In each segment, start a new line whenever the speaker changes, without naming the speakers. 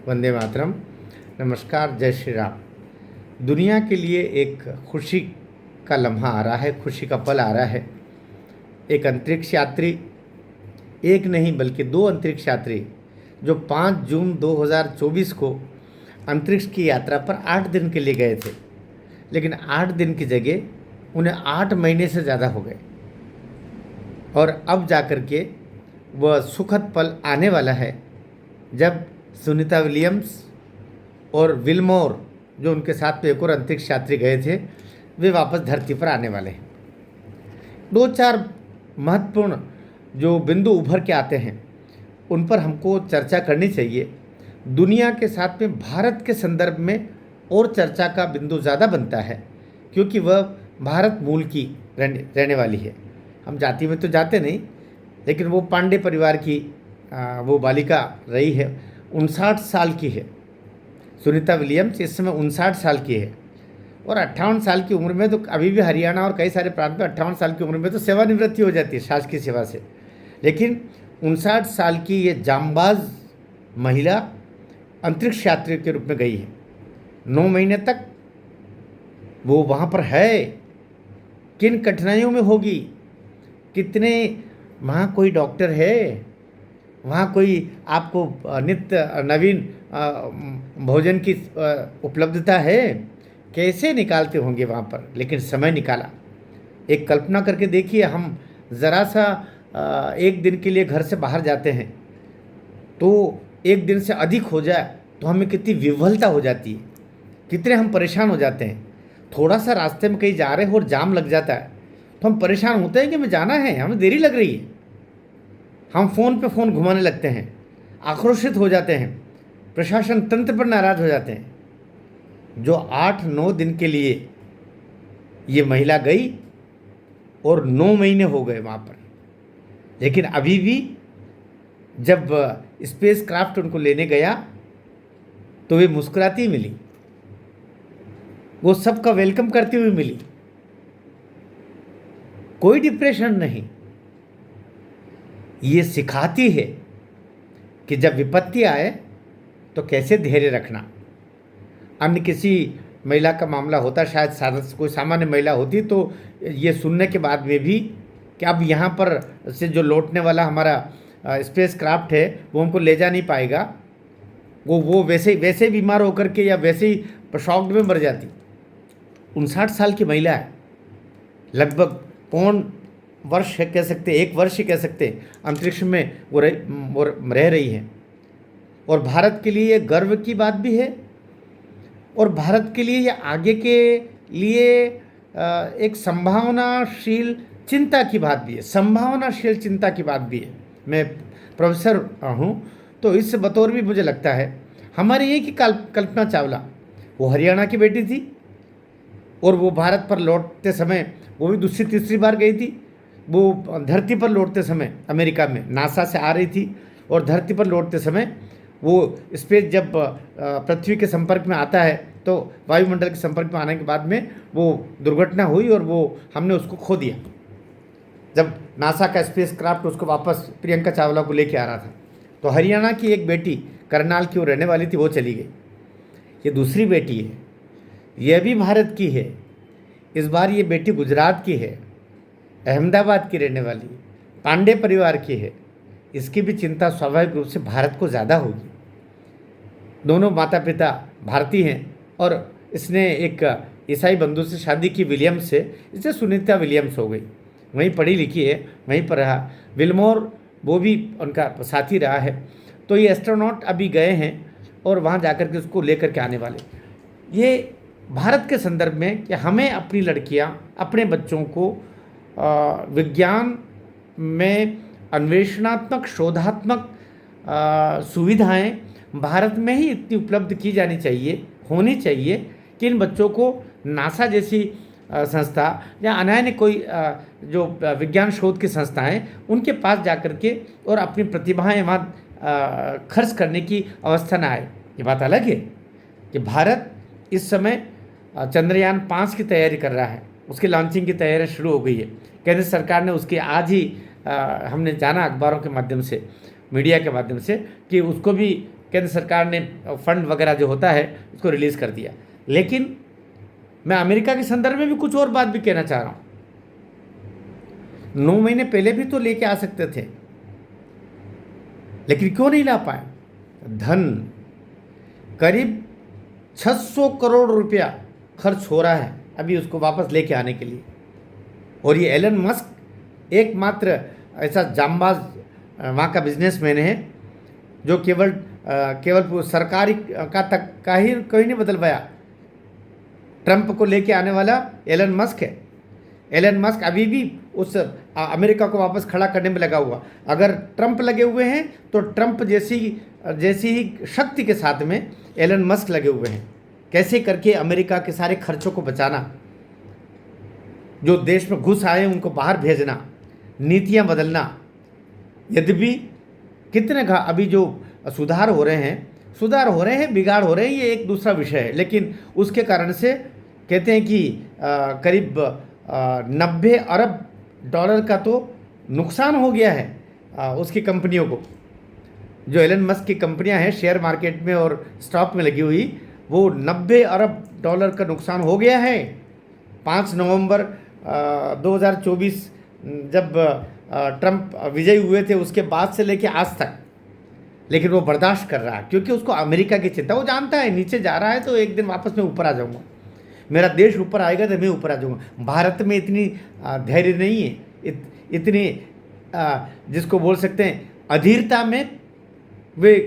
वंदे मातरम। नमस्कार, जय श्री राम। दुनिया के लिए एक खुशी का लम्हा आ रहा है, खुशी का पल आ रहा है। एक अंतरिक्ष यात्री, एक नहीं बल्कि दो अंतरिक्ष यात्री जो 5 जून 2024 को अंतरिक्ष की यात्रा पर 8 दिन के लिए गए थे, लेकिन 8 दिन की जगह उन्हें 8 महीने से ज़्यादा हो गए और अब जाकर के वह सुखद पल आने वाला है जब सुनीता विलियम्स और विल्मोर, जो उनके साथ में एक और अंतरिक्ष यात्री गए थे, वे वापस धरती पर आने वाले हैं। 2-4 महत्वपूर्ण जो बिंदु उभर के आते हैं उन पर हमको चर्चा करनी चाहिए। दुनिया के साथ में भारत के संदर्भ में और चर्चा का बिंदु ज़्यादा बनता है क्योंकि वह भारत मूल की रहने वाली है। हम जाति में तो जाते नहीं, लेकिन वो पांडे परिवार की वो बालिका रही है। 59 साल की है सुनीता विलियम्स, इस समय 59 साल की है और 58 साल की उम्र में तो अभी भी हरियाणा और कई सारे प्रांत में 58 साल की उम्र में तो सेवानिवृत्ति हो जाती है शासकीय सेवा से। लेकिन 59 साल की ये जांबाज महिला अंतरिक्ष यात्री के रूप में गई है। 9 महीने तक वो वहाँ पर है। किन कठिनाइयों में होगी, कितने, वहाँ कोई डॉक्टर है, वहाँ कोई आपको नित्य नवीन भोजन की उपलब्धता है, कैसे निकालते होंगे वहाँ पर, लेकिन समय निकाला। एक कल्पना करके देखिए, हम ज़रा सा एक दिन के लिए घर से बाहर जाते हैं तो एक दिन से अधिक हो जाए तो हमें कितनी विह्वलता हो जाती है, कितने हम परेशान हो जाते हैं। थोड़ा सा रास्ते में कहीं जा रहे हो और जाम लग जाता है तो हम परेशान होते हैं कि हमें जाना है, हमें देरी लग रही है। हम फ़ोन पे फ़ोन घुमाने लगते हैं, आक्रोशित हो जाते हैं, प्रशासन तंत्र पर नाराज़ हो जाते हैं। जो 8-9 दिन के लिए ये महिला गई और 9 महीने हो गए वहाँ पर, लेकिन अभी भी जब स्पेस क्राफ्ट उनको लेने गया तो वे मुस्कुराती मिली, वो सबका वेलकम करती हुई मिली, कोई डिप्रेशन नहीं। ये सिखाती है कि जब विपत्ति आए तो कैसे धैर्य रखना। अन्य किसी महिला का मामला होता, शायद कोई सामान्य महिला होती तो ये सुनने के बाद में भी कि अब यहाँ पर से जो लौटने वाला हमारा स्पेस क्राफ्ट है वो हमको ले जा नहीं पाएगा, वो वैसे बीमार होकर के या वैसे ही शॉक्ड में मर जाती। 59 साल की महिला है, लगभग पौन वर्ष है कह सकते, 1 वर्ष ही कह सकते, अंतरिक्ष में वो रह रही है। और भारत के लिए ये गर्व की बात भी है और भारत के लिए ये आगे के लिए एक संभावनाशील चिंता की बात भी है, संभावनाशील चिंता की बात भी है। मैं प्रोफेसर हूँ तो इस बतौर भी मुझे लगता है हमारी एक ही कल्पना चावला, वो हरियाणा की बेटी थी और वो भारत पर लौटते समय वो भी दूसरी तीसरी बार गई थी। वो धरती पर लौटते समय अमेरिका में नासा से आ रही थी और धरती पर लौटते समय वो स्पेस जब पृथ्वी के संपर्क में आता है तो वायुमंडल के संपर्क में आने के बाद में वो दुर्घटना हुई और वो हमने उसको खो दिया जब नासा का स्पेस क्राफ्ट उसको वापस प्रियंका चावला को लेके आ रहा था। तो हरियाणा की एक बेटी करनाल की वो रहने वाली थी, वो चली गई। ये दूसरी बेटी है, यह भी भारत की है। इस बार ये बेटी गुजरात की है, अहमदाबाद की रहने वाली, पांडे परिवार की है। इसकी भी चिंता स्वाभाविक रूप से भारत को ज़्यादा होगी। दोनों माता पिता भारतीय हैं और इसने एक ईसाई बंधु से शादी की, विलियम्स से, इससे सुनीता विलियम्स हो गई। वहीं पढ़ी लिखी है, वहीं पर रहा। विल्मोर वो भी उनका साथी रहा है। तो ये एस्ट्रोनॉट अभी गए हैं और वहाँ जाकर के उसको लेकर के आने वाले। ये भारत के संदर्भ में कि हमें अपनी लड़कियाँ, अपने बच्चों को विज्ञान में अन्वेषणात्मक, शोधात्मक सुविधाएं भारत में ही इतनी उपलब्ध की जानी चाहिए, होनी चाहिए कि इन बच्चों को नासा जैसी संस्था या अन्य कोई जो विज्ञान शोध की संस्थाएं, उनके पास जाकर के और अपनी प्रतिभाएं वहाँ खर्च करने की अवस्था ना आए। ये बात अलग है कि भारत इस समय चंद्रयान 5 की तैयारी कर रहा है, उसकी लॉन्चिंग की तैयारी शुरू हो गई है। केंद्र सरकार ने उसकी आज ही हमने जाना अखबारों के माध्यम से, मीडिया के माध्यम से, कि उसको भी केंद्र सरकार ने फंड वगैरह जो होता है उसको रिलीज़ कर दिया। लेकिन मैं अमेरिका के संदर्भ में भी कुछ और बात भी कहना चाह रहा हूँ। 9 महीने पहले भी तो लेके आ सकते थे, लेकिन क्यों नहीं ला पाए? धन करीब 600 करोड़ रुपया खर्च हो रहा है अभी उसको वापस लेके आने के लिए। और ये एलन मस्क एकमात्र ऐसा जांबाज वहाँ का बिजनेसमैन है जो केवल सरकारी का ही कोई नहीं बदल पाया। ट्रंप को लेके आने वाला एलन मस्क है। एलन मस्क अभी भी उस अमेरिका को वापस खड़ा करने में लगा हुआ। अगर ट्रंप लगे हुए हैं तो ट्रंप जैसी ही शक्ति के साथ में एलन मस्क लगे हुए हैं। कैसे करके अमेरिका के सारे खर्चों को बचाना, जो देश में घुस आए उनको बाहर भेजना, नीतियां बदलना। यद्यपि कितने अभी जो सुधार हो रहे हैं, बिगाड़ हो रहे हैं, ये एक दूसरा विषय है। लेकिन उसके कारण से कहते हैं कि करीब 90 अरब डॉलर का तो नुकसान हो गया है उसकी कंपनियों को। जो एलन मस्क की कंपनियां हैं शेयर मार्केट में और स्टॉक में लगी हुई, वो 90 अरब डॉलर का नुकसान हो गया है। 5 नवंबर 2024 जब ट्रंप विजयी हुए थे उसके बाद से लेके आज तक। लेकिन वो बर्दाश्त कर रहा है क्योंकि उसको अमेरिका की चिंता, वो जानता है नीचे जा रहा है तो एक दिन वापस मैं ऊपर आ जाऊंगा, मेरा देश ऊपर आएगा तो मैं ऊपर आ जाऊंगा। भारत में इतनी धैर्य नहीं है, इतनी जिसको बोल सकते हैं अधीरता में वे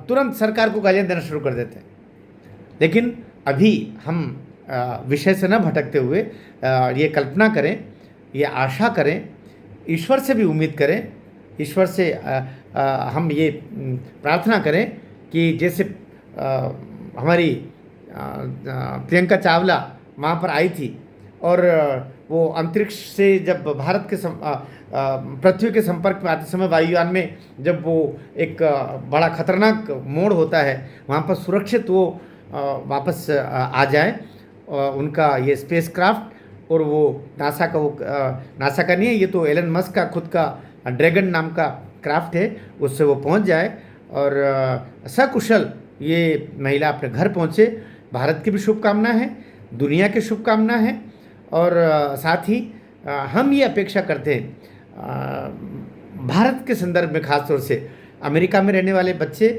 तुरंत सरकार को गालियाँ देना शुरू कर देते हैं। लेकिन अभी हम विषय से न भटकते हुए ये कल्पना करें, ये आशा करें, ईश्वर से भी उम्मीद करें, ईश्वर से हम ये प्रार्थना करें कि जैसे हमारी प्रियंका चावला वहाँ पर आई थी और वो अंतरिक्ष से जब भारत के पृथ्वी के संपर्क में आते समय वायुयान में जब वो एक बड़ा खतरनाक मोड़ होता है वहाँ पर सुरक्षित वो वापस आ जाए, उनका ये स्पेस क्राफ्ट और वो नासा का नहीं है, ये तो एलन मस्क का खुद का ड्रैगन नाम का क्राफ्ट है, उससे वो पहुंच जाए और सकुशल ये महिला अपने घर पहुंचे। भारत की भी शुभकामना है, दुनिया की शुभकामना है और साथ ही हम ये अपेक्षा करते हैं भारत के संदर्भ में, खासतौर से अमेरिका में रहने वाले बच्चे,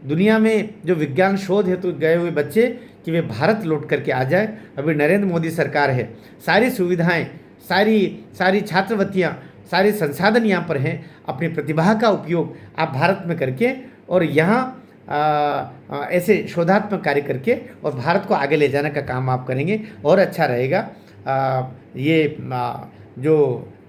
दुनिया में जो विज्ञान शोध हेतु गए हुए बच्चे, कि वे भारत लौट करके आ जाए। अभी नरेंद्र मोदी सरकार है, सारी सुविधाएं, सारी छात्रवृत्तियां, सारे संसाधन यहाँ पर हैं। अपनी प्रतिभा का उपयोग आप भारत में करके और यहाँ ऐसे शोधात्मक कार्य करके और भारत को आगे ले जाने का काम आप करेंगे और अच्छा रहेगा। ये जो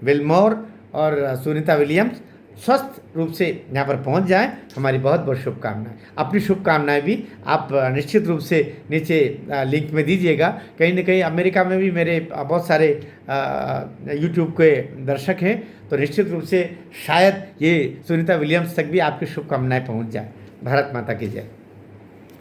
विल्मोर और सुनीता विलियम्स स्वस्थ रूप से यहाँ पर पहुँच जाएं, हमारी बहुत बहुत शुभकामनाएं। अपनी शुभकामनाएं भी आप निश्चित रूप से नीचे लिंक में दीजिएगा। कहीं ना कहीं अमेरिका में भी मेरे बहुत सारे यूट्यूब के दर्शक हैं, तो निश्चित रूप से शायद ये सुनीता विलियम्स तक भी आपकी शुभकामनाएं पहुँच जाए। भारत माता की जय।